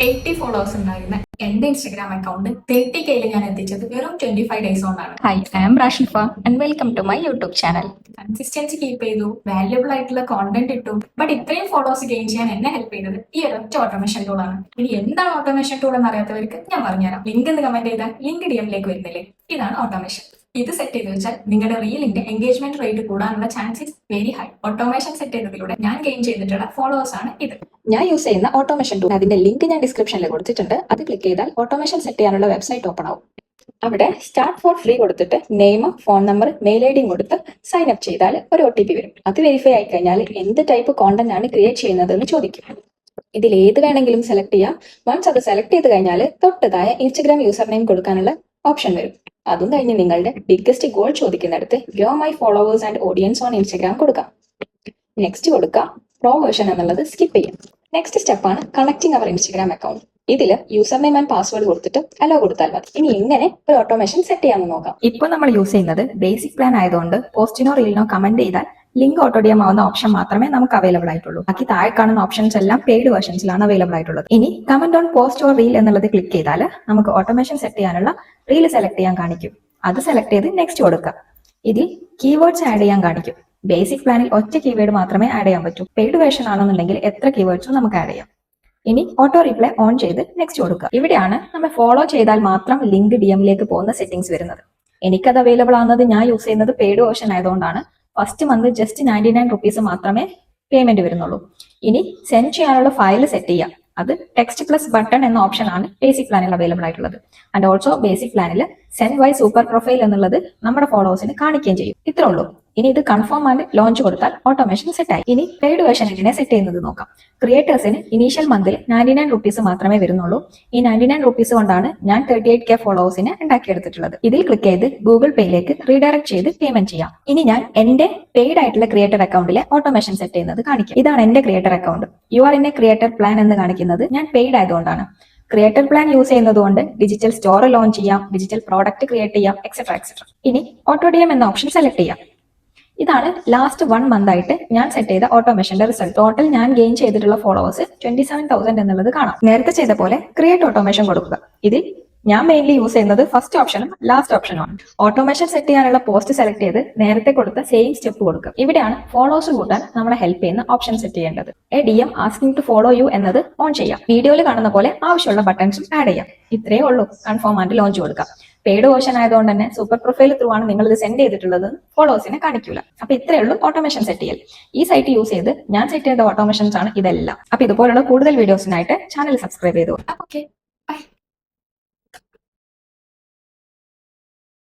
80 followers ഉണ്ടായിരുന്ന എന്റെ Instagram account 30K ഞാൻ എത്തിച്ചത് വെറും 25 ഡേയ്സ് കൊണ്ടാണ്. Hi, I am Rashifa and welcome to my YouTube channel. Consistency keep ചെയ്തു, വാല്യുബിൾ ആയിട്ടുള്ള കോണ്ടന്റ് ഇട്ടു. ബട്ട് ഇത്രയും ഫോളോവേഴ്സ് ഗെയിൻ ചെയ്യാൻ എന്നെ ഹെൽപ്പ് ചെയ്തത് ഈ ഒരൊറ്റ ഓട്ടോമേഷൻ ടൂൾ ആണ്. ഇനി എന്താണ് ഓട്ടോമേഷൻ ടൂൾ എന്ന് അറിയാത്തവർക്ക് ഞാൻ പറഞ്ഞുതരാം. ലിങ്ക് എന്ന് കമന്റ് ചെയ്താൽ ലിങ്ക് ഡിഎമ്മിലേക്ക് വരുന്നില്ലേ, ഇതാണ് ഓട്ടോമേഷൻ. ഇത് സെറ്റ് ചെയ്ത് വെച്ചാൽ നിങ്ങളുടെ റീലിന്റെ എൻഗേജ്മെന്റ് റേറ്റ് കൂടാനുള്ള chances very high. Automation set ചെയ്തതിലൂടെ ഞാൻ ഗെയിൻ ചെയ്തിട്ടുള്ള ഫോളോവേഴ്സ് ആണ് ഇത്. ഞാൻ യൂസ് ചെയ്യുന്ന ഓട്ടോമേഷൻ ടൂൾ അതിന്റെ ലിങ്ക് ഞാൻ ഡിസ്ക്രിപ്ഷനിൽ കൊടുത്തിട്ടുണ്ട്. അത് ക്ലിക്ക് ചെയ്താൽ ഓട്ടോമേഷൻ സെറ്റ് ചെയ്യാനുള്ള വെബ്സൈറ്റ് ഓപ്പൺ ആവും. അവിടെ സ്റ്റാർട്ട് ഫോർ ഫ്രീ കൊടുത്തിട്ട് നെയിം, ഫോൺ നമ്പർ, മെയിൽ ഐ ഡിയും കൊടുത്ത് സൈൻ അപ്പ് ചെയ്താൽ ഒരു OTP വരും. അത് വെരിഫൈ ആയി കഴിഞ്ഞാൽ എന്ത് ടൈപ്പ് കോണ്ടന്റ് ആണ് ക്രിയേറ്റ് ചെയ്യുന്നത് എന്ന് ചോദിക്കും. ഇതിൽ ഏത് വേണമെങ്കിലും സെലക്ട് ചെയ്യാം. വൺസ് അത് സെലക്ട് ചെയ്ത് കഴിഞ്ഞാൽ തൊട്ടതായ ഇൻസ്റ്റഗ്രാം യൂസർ നെയിം കൊടുക്കാനുള്ള ഓപ്ഷൻ വരും. അതും കഴിഞ്ഞ് നിങ്ങളുടെ ബിഗ്ഗസ്റ്റ് ഗോൾ ചോദിക്കുന്നിടത്ത് grow my followers and audience on Instagram കൊടുക്കാം. നെക്സ്റ്റ് കൊടുക്കാം. പ്രോ വേർഷൻ എന്നുള്ളത് സ്കിപ്പ് ചെയ്യാം. നെക്സ്റ്റ് സ്റ്റെപ്പാണ് കണക്റ്റിംഗ് അവർ ഇൻസ്റ്റഗ്രാം അക്കൗണ്ട്. ഇതിൽ യൂസർ നെയിം ആൻഡ് പാസ്വേഡ് കൊടുത്തിട്ട് അലോ കൊടുത്താൽ മതി. ഇനി എങ്ങനെ ഒരു ഓട്ടോമേഷൻ സെറ്റ് ചെയ്യാമെന്ന് നോക്കാം. ഇപ്പോൾ നമ്മൾ യൂസ് ചെയ്യുന്നത് ബേസിക് പ്ലാൻ ആയതുകൊണ്ട് പോസ്റ്റിനോ റീലിനോ കമന്റ് ചെയ്താൽ ലിങ്ക് ഓട്ടോഡിയം ആവുന്ന ഓപ്ഷൻ മാത്രമേ നമുക്ക് അവൈലബിൾ ആയിട്ടുള്ളൂ. ബാക്കി താഴെ കാണുന്ന ഓപ്ഷൻസ് എല്ലാം പെയ്ഡ് വേർഷൻസിലാണ് അവൈലബിൾ ആയിട്ടുള്ളത്. ഇനി comment on post or reel എന്നുള്ളത് ക്ലിക്ക് ചെയ്താൽ നമുക്ക് ഓട്ടോമേഷൻ സെറ്റ് ചെയ്യാനുള്ള റീൽ സെലക്ട് ചെയ്യാൻ കാണിക്കും. അത് സെലക്ട് ചെയ്ത് നെക്സ്റ്റ് കൊടുക്കുക. ഇതിൽ കീവേഡ്സ് ആഡ് ചെയ്യാൻ കാണിക്കും. ബേസിക് പ്ലാനിൽ ഒറ്റ കീവേഡ് മാത്രമേ ആഡ് ചെയ്യാൻ പറ്റൂ. പെയ്ഡ് വേർഷൻ ആണെന്നുണ്ടെങ്കിൽ എത്ര കീവേഡ്സും നമുക്ക് ആഡ് ചെയ്യാം. ഇനി ഓട്ടോ റിപ്ലൈ ഓൺ ചെയ്ത് നെക്സ്റ്റ് കൊടുക്കുക. ഇവിടെയാണ് നമ്മൾ ഫോളോ ചെയ്താൽ മാത്രം ലിങ്ക് ഡിഎമ്മിലേക്ക് പോകുന്ന സെറ്റിംഗ്സ് വരുന്നത്. എനിക്കത് അവൈലബിൾ ആവുന്നത് ഞാൻ യൂസ് ചെയ്യുന്നത് പെയ്ഡ് വേർഷൻ ആയതുകൊണ്ടാണ്. ഫസ്റ്റ് മന്ത് ജസ്റ്റ് 99 റുപ്പീസ് മാത്രമേ പേയ്മെന്റ് വരുന്നുള്ളൂ. ഇനി സെൻഡ് ചെയ്യാനുള്ള ഫയൽ സെറ്റ് ചെയ്യാം. അത് ടെക്സ്റ്റ് പ്ലസ് ബട്ടൺ എന്ന ഓപ്ഷൻ ആണ് ബേസിക് പ്ലാനിൽ അവൈലബിൾ ആയിട്ടുള്ളത്. ആൻഡ് ഓൾസോ ബേസിക് പ്ലാനിൽ സെൻഡ് വൈ സൂപ്പർ പ്രൊഫൈൽ എന്നുള്ളത് നമ്മുടെ ഫോളോവേഴ്സിന് കാണിക്കുകയും ചെയ്യും. ഇത്രേ ഉള്ളൂ. ഇനി ഇത് കൺഫേം ആൻഡ് ലോഞ്ച് കൊടുത്താൽ ഓട്ടോമേഷൻ സെറ്റ് ആയി. ഇനി പെയ്ഡ് വേർഷൻ എങ്ങനെ സെറ്റ് ചെയ്യുന്നത് നോക്കാം. ക്രിയേറ്റേഴ്സിന് ഇനീഷ്യൽ മന്തിൽ 99 റുപ്പീസ് മാത്രമേ വരുന്നുള്ളൂ. ഈ 99 റുപ്പീസ് കൊണ്ടാണ് ഞാൻ 38K ഫോളോവേഴ്സിനെ ഉണ്ടാക്കിയെടുത്തിട്ടുള്ളത്. ഇതിൽ ക്ലിക്ക് ചെയ്ത് ഗൂഗിൾ പേയിലേക്ക് റീഡയറക്ട് ചെയ്ത് പേയ്മെന്റ് ചെയ്യാം. ഇനി ഞാൻ എന്റെ പെയ്ഡ് ആയിട്ടുള്ള ക്രിയേറ്റർ അക്കൗണ്ടിലെ ഓട്ടോമേഷൻ സെറ്റ് ചെയ്യുന്നത് കാണിക്കാം. ഇതാണ് എന്റെ creator account. You are in A creator plan എന്ന് കാണിക്കുന്നത് ഞാൻ പെയ്ഡ് ആയതുകൊണ്ടാണ്. ക്രിയേറ്റർ പ്ലാൻ യൂസ് ചെയ്യുന്നതുകൊണ്ട് ഡിജിറ്റൽ സ്റ്റോർ ലോഞ്ച് ചെയ്യാം, ഡിജിറ്റൽ പ്രോഡക്റ്റ് ക്രിയേറ്റ് ചെയ്യാം, എക്സെട്ര എക്സെട്ര. ഇനി ഓട്ടോഡിയം എന്ന ഓപ്ഷൻ സെലക്ട് ചെയ്യാം. ഇതാണ് ലാസ്റ്റ് 1 മന്ത് ആയിട്ട് ഞാൻ സെറ്റ് ചെയ്ത ഓട്ടോമേഷന്റെ റിസൾട്ട്. ടോട്ടൽ ഞാൻ ഗെയിൻ ചെയ്തിട്ടുള്ള ഫോളോവേഴ്സ് 27,000 എന്നുള്ളത് കാണാം. നേരത്തെ ചെയ്ത പോലെ ക്രിയേറ്റ് ഓട്ടോമേഷൻ കൊടുക്കുക. ഇതിൽ ഞാൻ മെയിൻലി യൂസ് ചെയ്യുന്നത് ഫസ്റ്റ് ഓപ്ഷനും ലാസ്റ്റ് ഓപ്ഷനുമാണ്. ഓട്ടോമേഷൻ സെറ്റ് ചെയ്യാനുള്ള പോസ്റ്റ് സെലക്ട് ചെയ്ത് നേരത്തെ കൊടുത്ത സെയിം സ്റ്റെപ്പ് കൊടുക്കുക. ഇവിടെയാണ് ഫോളോവേഴ്സ് കൂട്ടാൻ നമ്മളെ ഹെൽപ്പ് ചെയ്യുന്ന ഓപ്ഷൻ സെറ്റ് ചെയ്യേണ്ടത്. A DM asking to follow you എന്നത് ഓൺ ചെയ്യാം. വീഡിയോയിൽ കാണുന്ന പോലെ ആവശ്യമുള്ള ബട്ടൺസും ആഡ് ചെയ്യാം. ഇത്രയേ ഉള്ളൂ. കൺഫേം ആൻഡ് ലോഞ്ച് കൊടുക്കാം. പെയ്ഡ് വേർഷൻ ആയതുകൊണ്ട് തന്നെ സൂപ്പർ പ്രൊഫൈൽ ത്രൂ ആണ് നിങ്ങൾ ഇത് സെൻഡ് ചെയ്തിട്ടുള്ളത്. ഫോളോവേഴ്സിനെ കാണിക്കൂല. അപ്പൊ ഇത്രയേ ഉള്ളൂ ഓട്ടോമേഷൻ സെറ്റ് ചെയ്യൽ. ഈ സൈറ്റ് യൂസ് ചെയ്ത് ഞാൻ സെറ്റ് ചെയ്ത ഓട്ടോമേഷൻസ് ആണ് ഇതെല്ലാം. അപ്പൊ ഇതുപോലുള്ള കൂടുതൽ വീഡിയോസിനായിട്ട് ചാനൽ സബ്സ്ക്രൈബ് ചെയ്തു. ഓക്കെ.